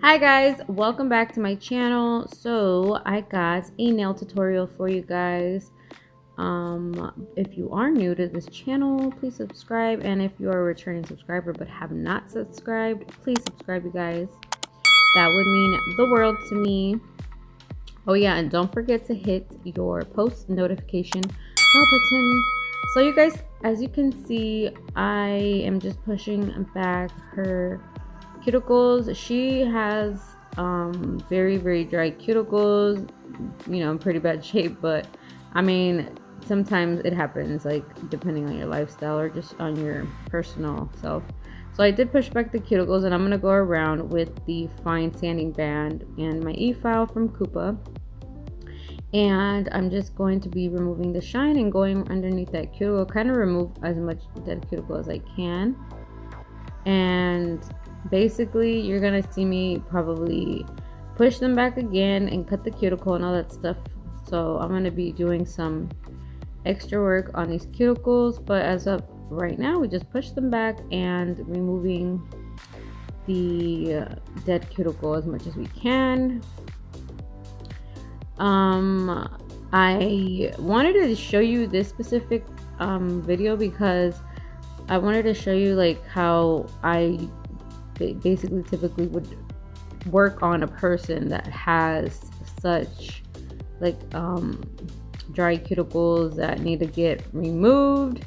Hi guys, welcome back to my channel. So I got a nail tutorial for you guys. If you are new to this channel, please subscribe, and if you are a returning subscriber but have not subscribed, please subscribe, you guys. That would mean the world to me. Oh yeah, and don't forget to hit your post notification bell button. So you guys, as you can see, I am just pushing back her cuticles. She has very dry cuticles, you know, in pretty bad shape, but I mean, sometimes it happens, like depending on your lifestyle or just on your personal self. So I did push back the cuticles, and I'm going to go around with the fine sanding band and my e-file from Coupa, and I'm just going to be removing the shine and going underneath that cuticle, kind of remove as much dead cuticle as I can. And basically you're gonna see me probably push them back again and cut the cuticle and all that stuff. So I'm gonna be doing some extra work on these cuticles, but as of right now, we just push them back and removing the dead cuticle as much as we can. I wanted to show you this specific video because I wanted to show you like how I basically typically would work on a person that has such like dry cuticles that need to get removed.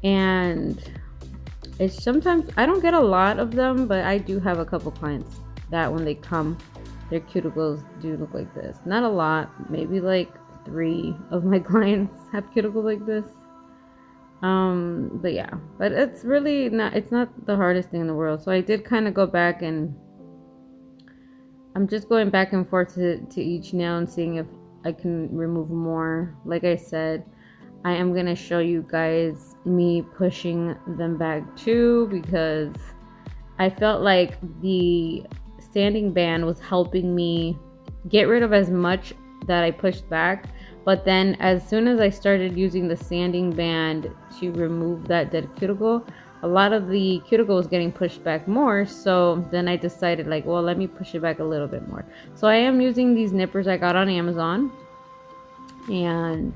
And it's sometimes, I don't get a lot of them, but I do have a couple clients that when they come, their cuticles do look like this. Not a lot, maybe like 3 of my clients have cuticles like this. But yeah, but it's really not, it's not the hardest thing in the world. So I did kind of go back, and I'm just going back and forth to each nail and seeing if I can remove more. Like I said, I am gonna show you guys me pushing them back too, because I felt like the sanding band was helping me get rid of as much that I pushed back. But then as soon as I started using the sanding band to remove that dead cuticle, a lot of the cuticle was getting pushed back more. So then I decided, like, well, let me push it back a little bit more. So I am using these nippers I got on Amazon, and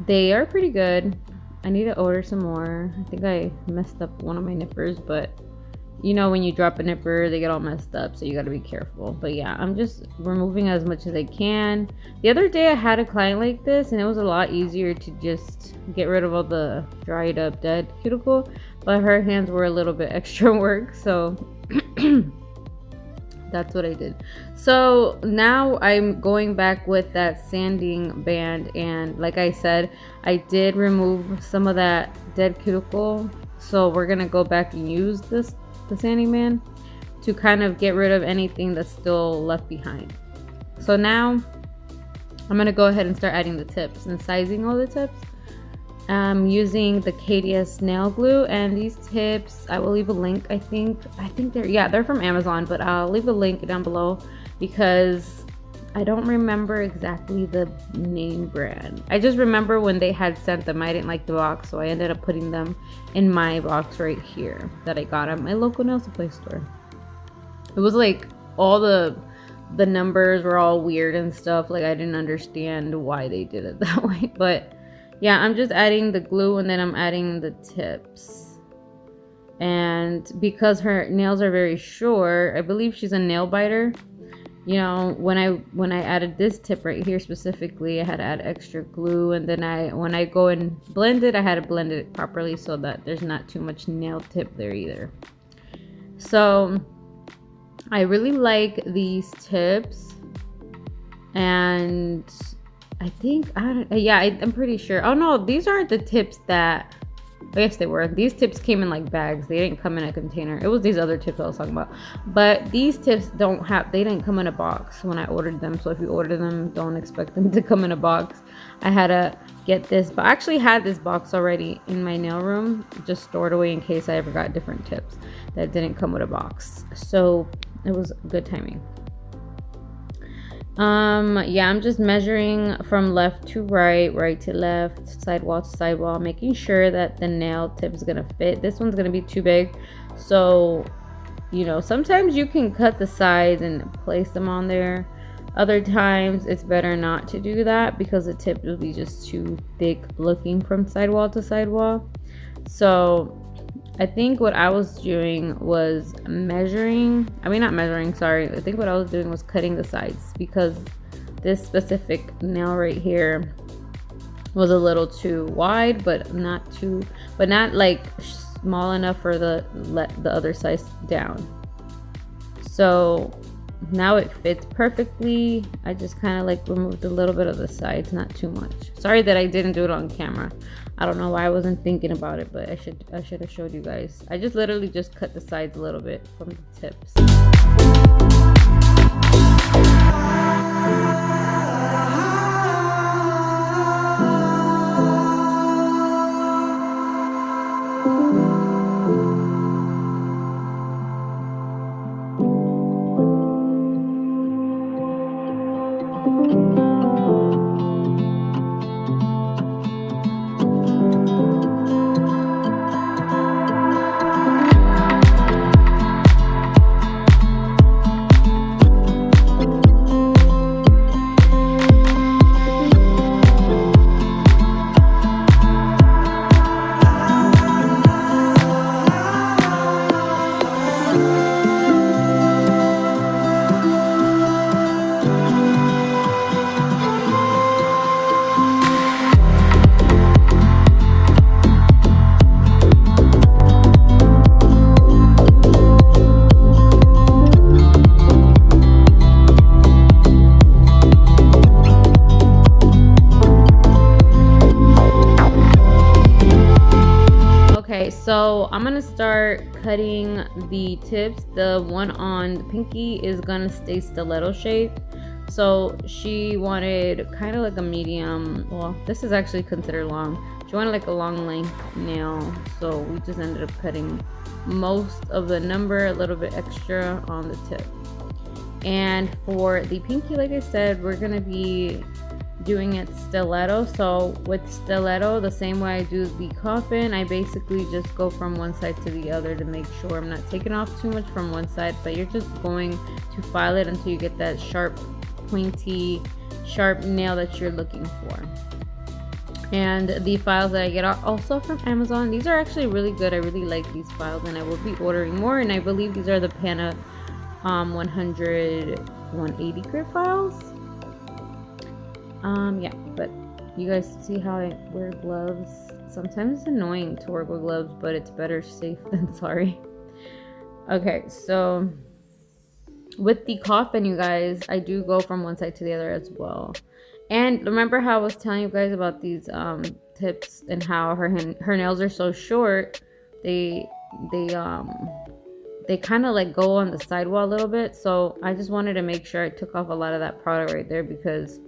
they are pretty good. I need to order some more. I think I messed up one of my nippers, but you know, when you drop a nipper, they get all messed up, so you got to be careful. But yeah, I'm just removing as much as I can. The other day I had a client like this, and it was a lot easier to just get rid of all the dried up dead cuticle, but her hands were a little bit extra work, so that's what I did. So now I'm going back with that sanding band, and like I said, I did remove some of that dead cuticle, so we're gonna go back and use the sanding band to kind of get rid of anything that's still left behind. So now I'm gonna go ahead and start adding the tips and sizing all the tips. I'm using the KDS nail glue, and these tips, I will leave a link. I think they're from Amazon, but I'll leave a link down below because I don't remember exactly the name brand. I just remember when they had sent them, I didn't like the box, so I ended up putting them in my box right here that I got at my local nail supply store. It was like all the numbers were all weird and stuff. Like I didn't understand why they did it that way. But yeah, I'm just adding the glue, and then I'm adding the tips. And because her nails are very short, I believe she's a nail biter. You know, when I added this tip right here specifically, I had to add extra glue, and then when I go and blend it, I had to blend it properly so that there's not too much nail tip there either. So I really like these tips, and I think I'm pretty sure. Oh no, these aren't the tips that. Yes, they were. These tips came in like bags. They didn't come in a container. It was these other tips I was talking about. But these tips they didn't come in a box when I ordered them. So if you order them, don't expect them to come in a box. I had to get this, but I actually had this box already in my nail room, just stored away in case I ever got different tips that didn't come with a box. So it was good timing. Yeah, I'm just measuring from left to right, right to left, sidewall to sidewall, making sure that the nail tip is gonna fit. This one's gonna be too big, so you know, sometimes you can cut the sides and place them on there. Other times it's better not to do that because the tip will be just too thick looking from sidewall to sidewall. So I think what I was doing was not measuring, sorry. I think what I was doing was cutting the sides because this specific nail right here was a little too wide, but not like small enough for the other side down. So now it fits perfectly. I just kind of like removed a little bit of the sides, not too much. Sorry that I didn't do it on camera. I don't know why I wasn't thinking about it, but I should have showed you guys. I just literally just cut the sides a little bit from the tips. So I'm gonna start cutting the tips. The one on the pinky is gonna stay stiletto shaped. So she wanted kind of like a medium, well, this is actually considered long. She wanted like a long length nail, so we just ended up cutting most of the number, a little bit extra on the tip. And for the pinky, like I said, we're gonna be doing it stiletto. So with stiletto, the same way I do the coffin, I basically just go from one side to the other to make sure I'm not taking off too much from one side, but you're just going to file it until you get that sharp, pointy, sharp nail that you're looking for. And the files that I get are also from Amazon. These are actually really good. I really like these files and I will be ordering more, and I believe these are the PANA 100 180 grit files. Yeah, but you guys see how I wear gloves. Sometimes it's annoying to work with gloves, but it's better safe than sorry. Okay, so with the coffin, you guys, I do go from one side to the other as well. And remember how I was telling you guys about these tips and how her nails are so short, they kind of like go on the sidewall a little bit. So I just wanted to make sure I took off a lot of that product right there, because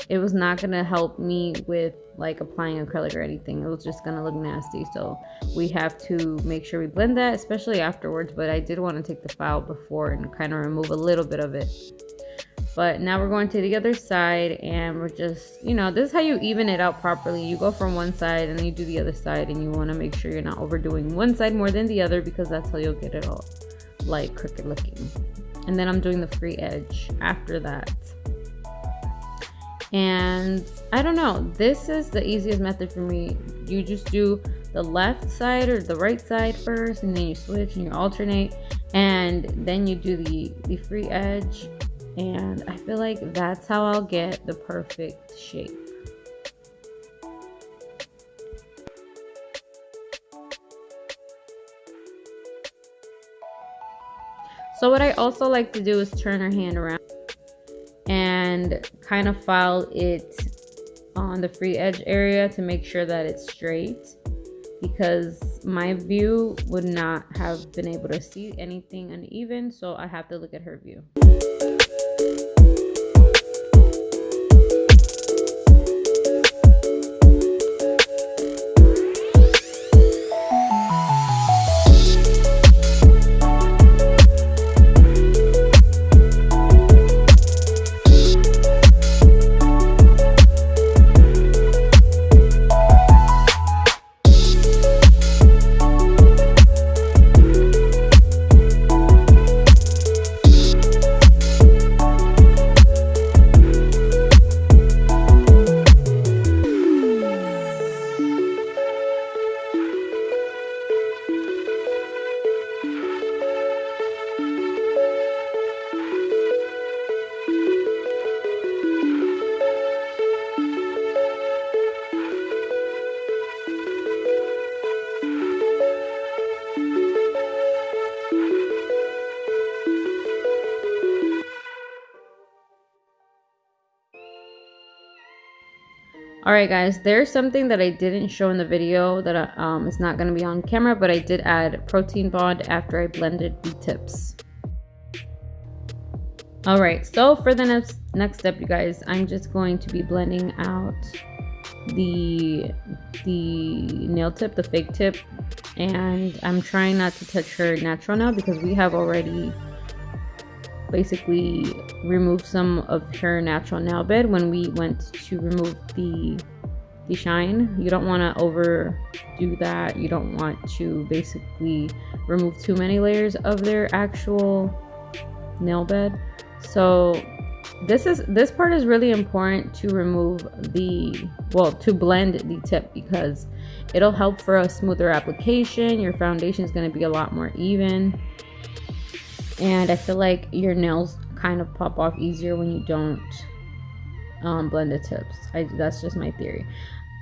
it was not going to help me with like applying acrylic or anything. It was just going to look nasty. So we have to make sure we blend that, especially afterwards. But I did want to take the file before and kind of remove a little bit of it. But now we're going to the other side, and we're just, you know, this is how you even it out properly. You go from one side and then you do the other side, and you want to make sure you're not overdoing one side more than the other, because that's how you'll get it all like crooked looking. And then I'm doing the free edge after that. And I don't know, this is the easiest method for me. You just do the left side or the right side first, and then you switch and you alternate, and then you do the free edge. And I feel like that's how I'll get the perfect shape. So what I also like to do is turn her hand around and kind of file it on the free edge area to make sure that it's straight, because my view would not have been able to see anything uneven, so I have to look at her view. Alright guys, there's something that I didn't show in the video that is not going to be on camera, but I did add protein bond after I blended the tips. Alright, so for the next step, you guys, I'm just going to be blending out the nail tip, the fake tip, and I'm trying not to touch her natural nail because we have already basically removed some of her natural nail bed when we went to remove the shine. You don't want to overdo that. You don't want to basically remove too many layers of their actual nail bed. So this part is really important to remove to blend the tip, because it'll help for a smoother application. Your foundation is going to be a lot more even, and I feel like your nails kind of pop off easier when you don't blend the tips. That's just my theory.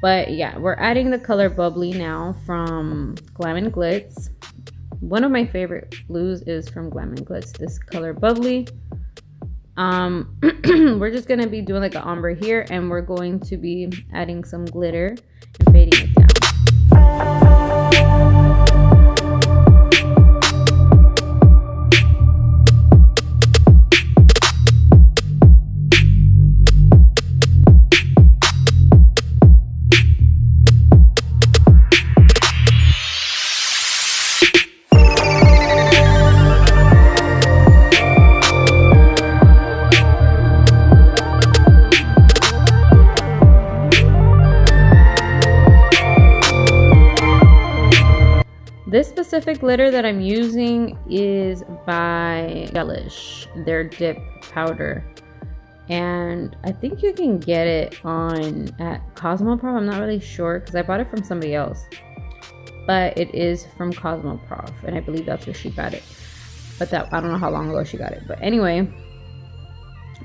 But yeah, we're adding the color Bubbly now from GLAM and GLITZ. One of my favorite blues is from GLAM and GLITZ, this color Bubbly. We're just going to be doing like an ombre here, and we're going to be adding some glitter and fading it down. This specific glitter that I'm using is by GERSHION, their dip powder, and I think you can get it at Cosmoprof. I'm not really sure because I bought it from somebody else, but it is from Cosmoprof, and I believe that's where she got it. But I don't know how long ago she got it. But anyway,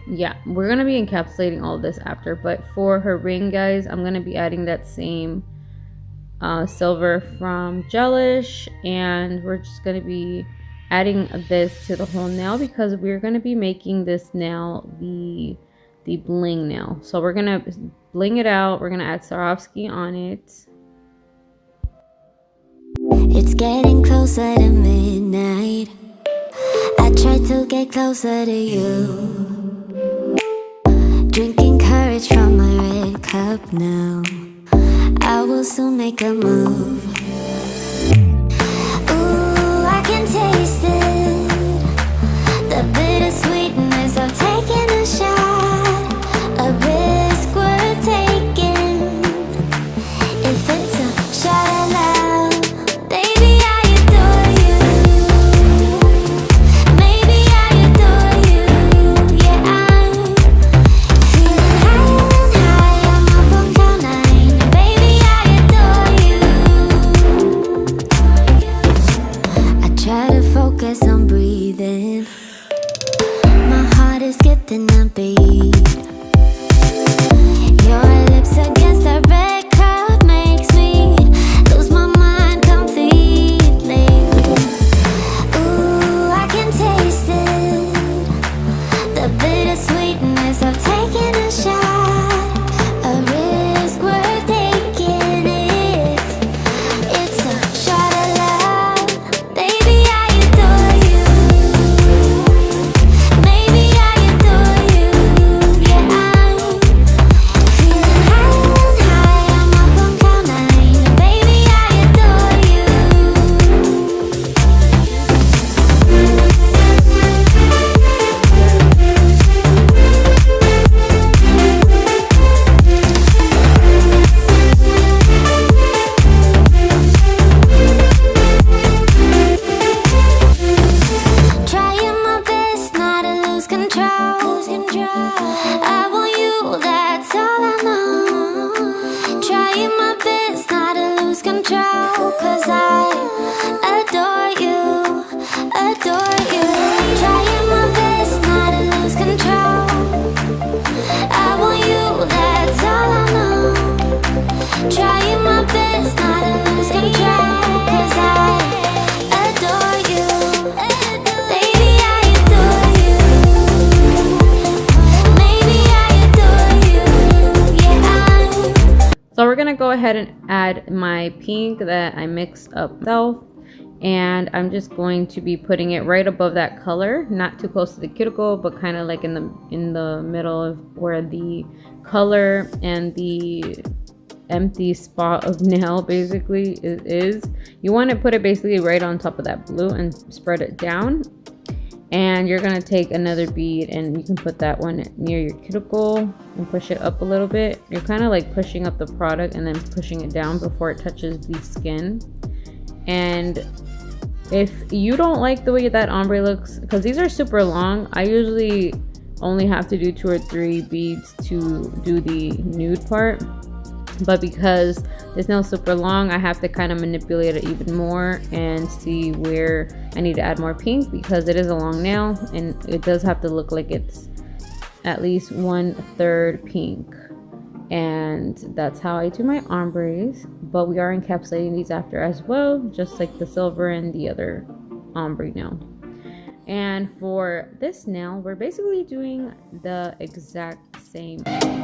yeah, we're gonna be encapsulating all of this after. But for her ring, guys, I'm gonna be adding that same silver from GERSHION, and we're just going to be adding this to the whole nail because we're going to be making this nail the bling nail. So we're going to bling it out. We're going to add Swarovski on it. It's getting closer to midnight. I try to get closer to you, drinking courage from my red cup now. I will soon make a move. Ooh, I can taste it, the bittersweetness of taking a shot, a risk worth taking. If it's a shot at love, baby, I adore you. Maybe I adore you. Yeah, I'm feeling high, I'm up on cloud nine. Baby, I adore you. I try to focus on gonna go ahead and add my pink that I mixed up myself, and I'm just going to be putting it right above that color, not too close to the cuticle, but kind of like in the middle of where the color and the empty spot of nail basically is. You want to put it basically right on top of that blue and spread it down. And you're gonna take another bead and you can put that one near your cuticle and push it up a little bit. You're kind of like pushing up the product and then pushing it down before it touches the skin. And if you don't like the way that ombre looks, because these are super long, I usually only have to do 2 or 3 beads to do the nude part. But because this nail's super long, I have to kind of manipulate it even more and see where I need to add more pink, because it is a long nail and it does have to look like it's at least 1/3 pink. And that's how I do my ombres. But we are encapsulating these after as well, just like the silver and the other ombre nail. And for this nail, we're basically doing the exact same thing.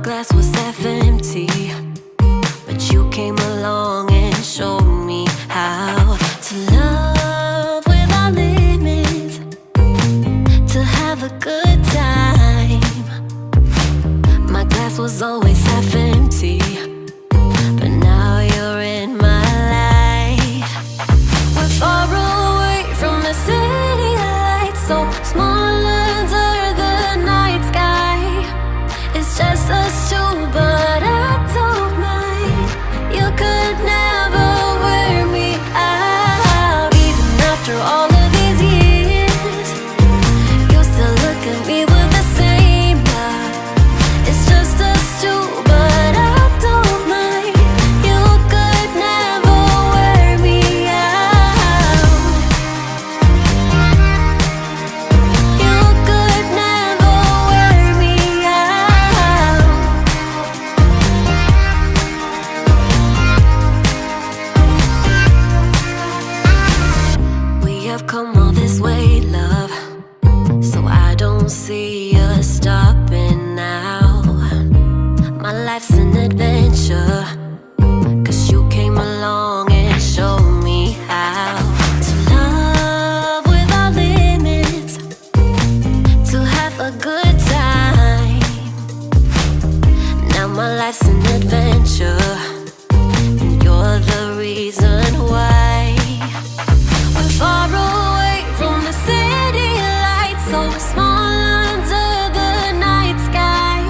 glass was half empty, but you came along and showed me how to love without limits, to have a good time. My glass was always half empty, but now you're in my life. We're far away from the city lights, so small under the night sky. It's just us two, but I don't mind. You could never wear me out. Even after all of these years, you still look at me with the same love. It's just us two, but I don't mind. You could never wear me out. You could never wear me out. We have come all this way, love, so I don't see us stopping now. My life's an adventure, 'cause you came along and showed me how to love without limits, to have a good time. Now my life's an adventure, and you're the reason why. We're far away from the city lights, so small under the night sky.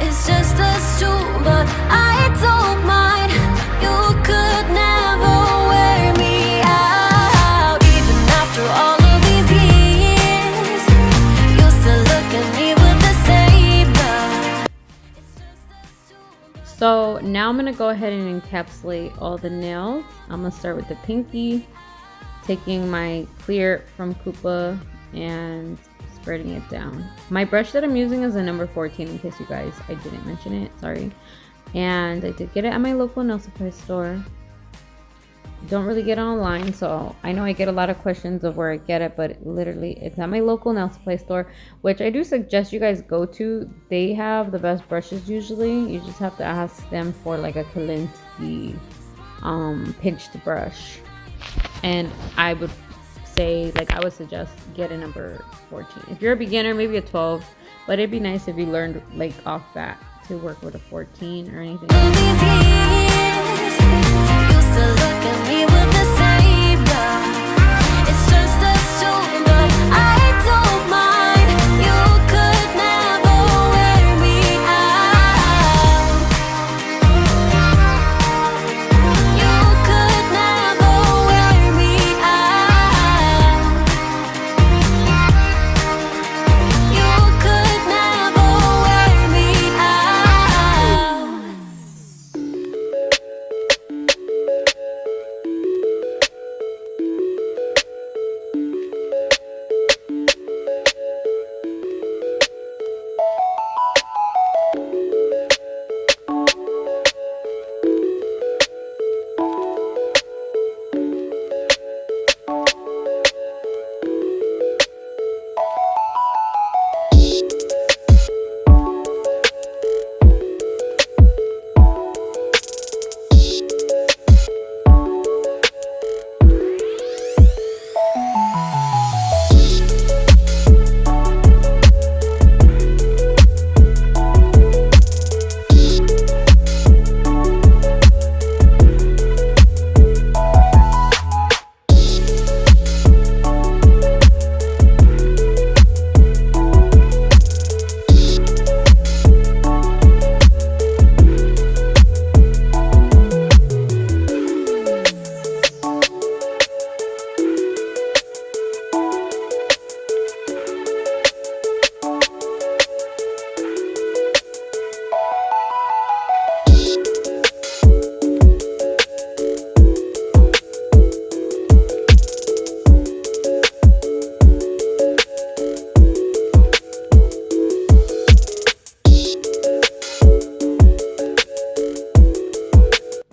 It's just us two, but I don't mind. You could never wear me out. Even after all of these years, you still look at me with the same love. It's just us two. So now I'm gonna go ahead and encapsulate all the nails. I'm gonna start with the pinky, taking my clear from Coupa and spreading it down. My brush that I'm using is a number 14, in case you guys, I didn't mention it, sorry. And I did get it at my local nail supply store. Don't really get it online, so I know I get a lot of questions of where I get it, but literally it's at my local nail supply store, which I do suggest you guys go to. They have the best brushes usually. You just have to ask them for like a Kalinsky pinched brush. And I would say, like, I would suggest get a number 14. If you're a beginner, maybe a 12, but it'd be nice if you learned like off bat to work with a 14 or anything. These years, you still look at me with the same love. It's just us two, but I don't mind. You could never wear me out. You could never wear me out. You could never wear me out.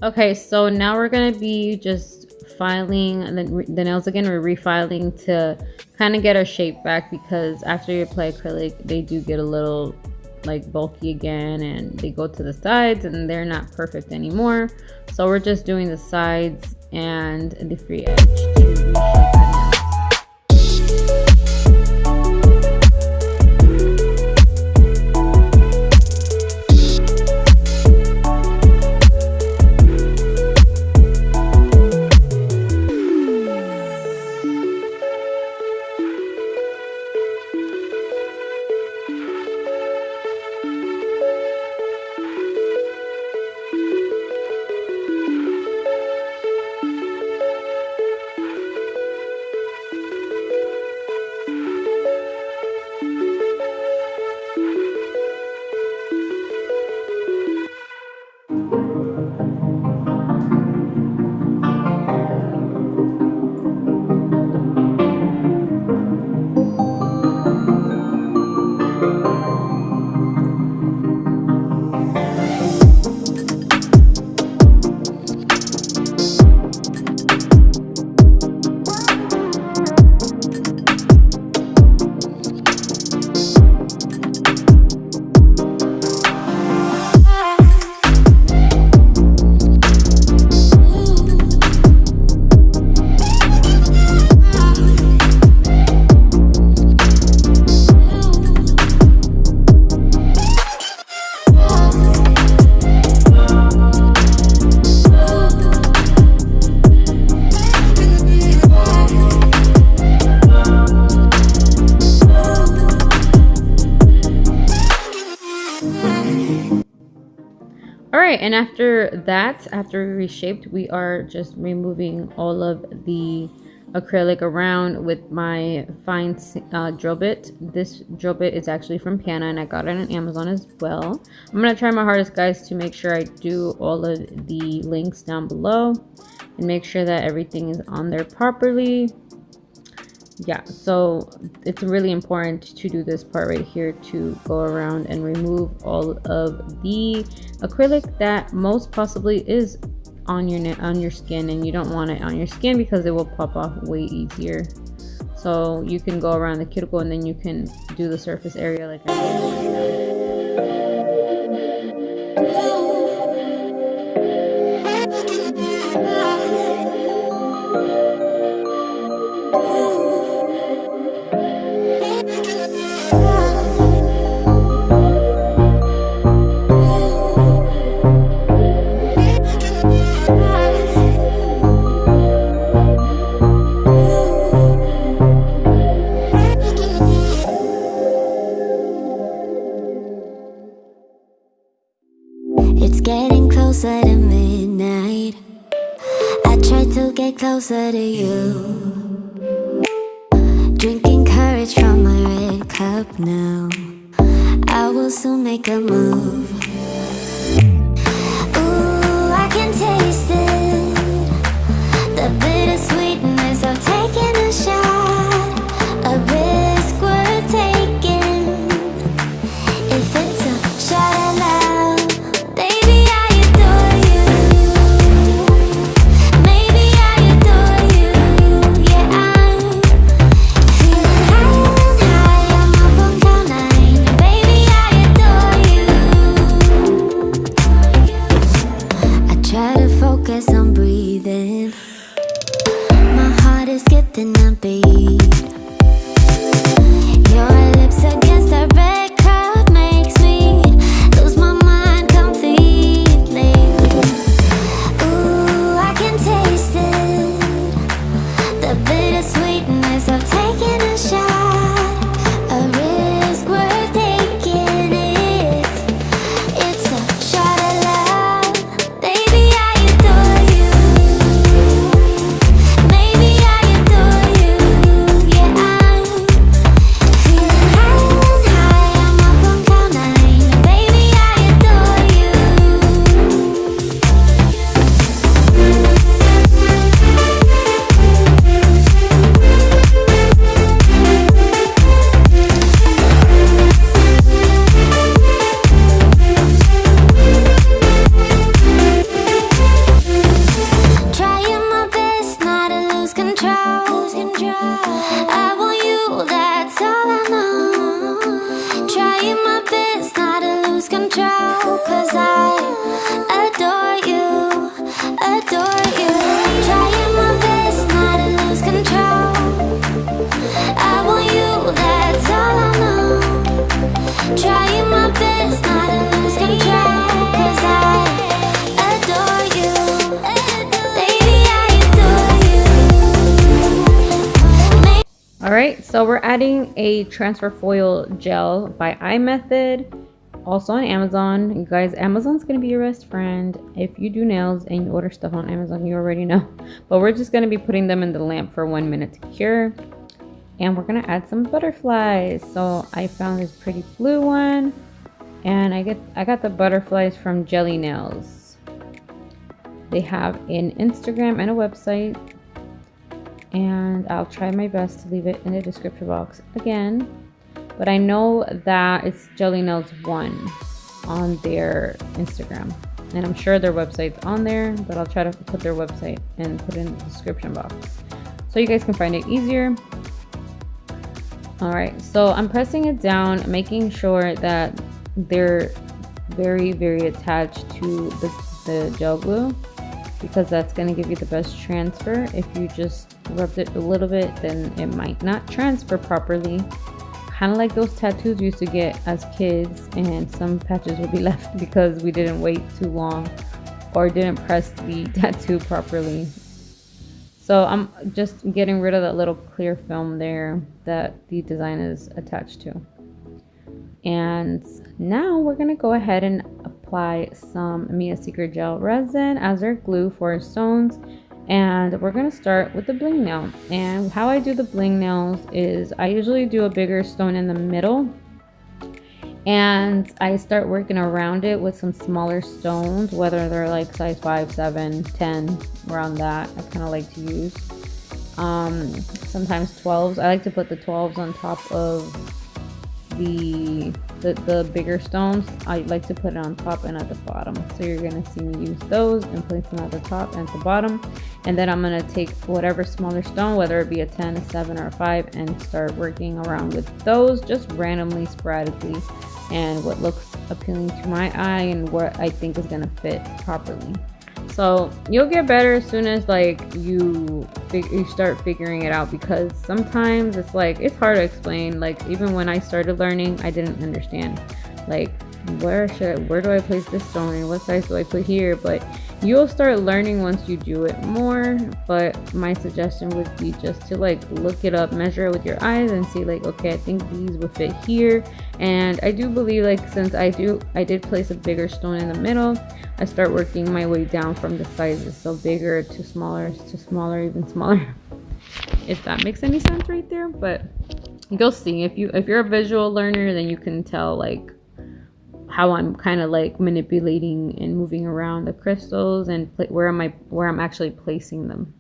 Okay, so now we're gonna be just filing the nails again. We're refiling to kind of get our shape back, because after you apply acrylic, they do get a little like bulky again, and they go to the sides and they're not perfect anymore. So we're just doing the sides and the free edge to reshape the nails. Alright, and after that, after we reshaped, we are just removing all of the acrylic around with my fine drill bit. This drill bit is actually from PANA and I got it on Amazon as well. I'm going to try my hardest, guys, to make sure I do all of the links down below and make sure that everything is on there properly. Yeah, so it's really important to do this part right here, to go around and remove all of the acrylic that most possibly is on your skin, and you don't want it on your skin because it will pop off way easier. So you can go around the cuticle and then you can do the surface area like I did. It's getting closer to midnight. I try to get closer to you, drinking courage from my red cup now. I will soon make a move. Ooh, I can taste it, the bittersweetness of taking a shot, a risk worth taking. If it's a shot at love, baby, I adore you. Maybe I adore you. Yeah, I'm feeling high, I'm up on cloud nine. Baby, I adore you. I try to focus control, 'cause I adore you, adore you. Trying my best not to lose control. I want you, that's all I know. Trying my best not to lose control, 'cause I adore you. Baby, I adore you. Alright, so we're adding a transfer foil gel by iMethod, also on Amazon. You guys, Amazon's gonna be your best friend. If you do nails and you order stuff on Amazon, you already know. But we're just gonna be putting them in the lamp for 1 minute to cure. And we're gonna add some butterflies. So I found this pretty blue one, and I got the butterflies from Jelly Nails. They have an Instagram and a website, and I'll try my best to leave it in the description box again. But I know that it's Jelly Nails 1 on their Instagram, and I'm sure their website's on there, but I'll try to put their website and put it in the description box so you guys can find it easier. Alright, so I'm pressing it down, making sure that they're very, very attached to the gel glue, because that's going to give you the best transfer. If you just rubbed it a little bit, then it might not transfer properly. Kind of like those tattoos we used to get as kids, and some patches would be left because we didn't wait too long or didn't press the tattoo properly. So I'm just getting rid of that little clear film there that the design is attached to. And now we're going to go ahead and apply some Mia Secret Gel Resin as our glue for our stones. And we're going to start with the bling nail. And how I do the bling nails is I usually do a bigger stone in the middle, and I start working around it with some smaller stones, whether they're like size 5, 7, 10, around that. I kind of like to use sometimes 12s. I like to put the 12s on top of the bigger stones. I like to put it on top and at the bottom. So you're gonna see me use those and place them at the top and at the bottom. And then I'm gonna take whatever smaller stone, whether it be a 10, a 7, or a 5, and start working around with those just randomly, sporadically, and what looks appealing to my eye and what I think is gonna fit properly. So you'll get better as soon as like you start figuring it out, because sometimes it's like it's hard to explain. Like even when I started learning, I didn't understand like where do I place this stone and what size do I put here, but you'll start learning once you do it more. But my suggestion would be just to like look it up, measure it with your eyes, and see like, okay, I think these would fit here. And I do believe, like, since I did place a bigger stone in the middle, I start working my way down from the sizes, so bigger to smaller, even smaller. If that makes any sense right there. But you'll see, if you're a visual learner, then you can tell like how I'm kind of like manipulating and moving around the crystals and where I'm actually placing them.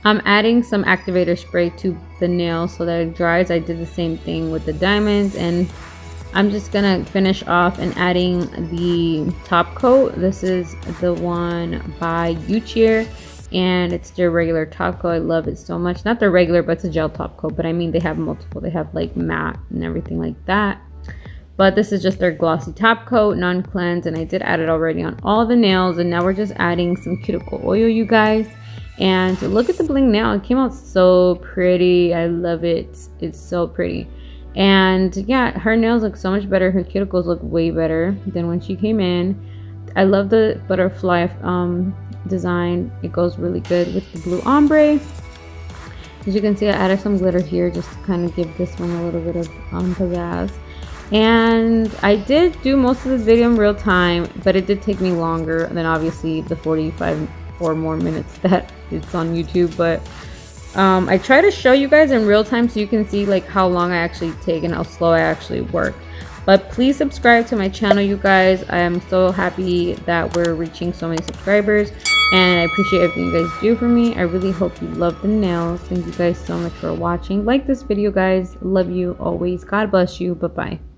I'm adding some activator spray to the nail so that it dries. I did the same thing with the diamonds, and I'm just gonna finish off and adding the top coat. This is the one by COUTURE, and it's their regular top coat. I love it so much. Not the regular, but it's a gel top coat. But I mean, they have multiple. They have like matte and everything like that. But this is just their glossy top coat, non-cleanse, and I did add it already on all the nails. And now we're just adding some cuticle oil, you guys. And look at the bling nail. It came out so pretty. I love it. It's so pretty. And yeah, her nails look so much better. Her cuticles look way better than when she came in. I love the butterfly design. It goes really good with the blue ombre. As you can see, I added some glitter here just to kind of give this one a little bit of pizzazz. And I did do most of this video in real time, but it did take me longer than obviously the 45 or more minutes that it's on YouTube. But I try to show you guys in real time so you can see like how long I actually take and how slow I actually work. But please subscribe to my channel, you guys. I am so happy that we're reaching so many subscribers, and I appreciate everything you guys do for me. I really hope you love the nails. Thank you guys so much for watching. Like this video, guys. Love you always. God bless you. Bye bye.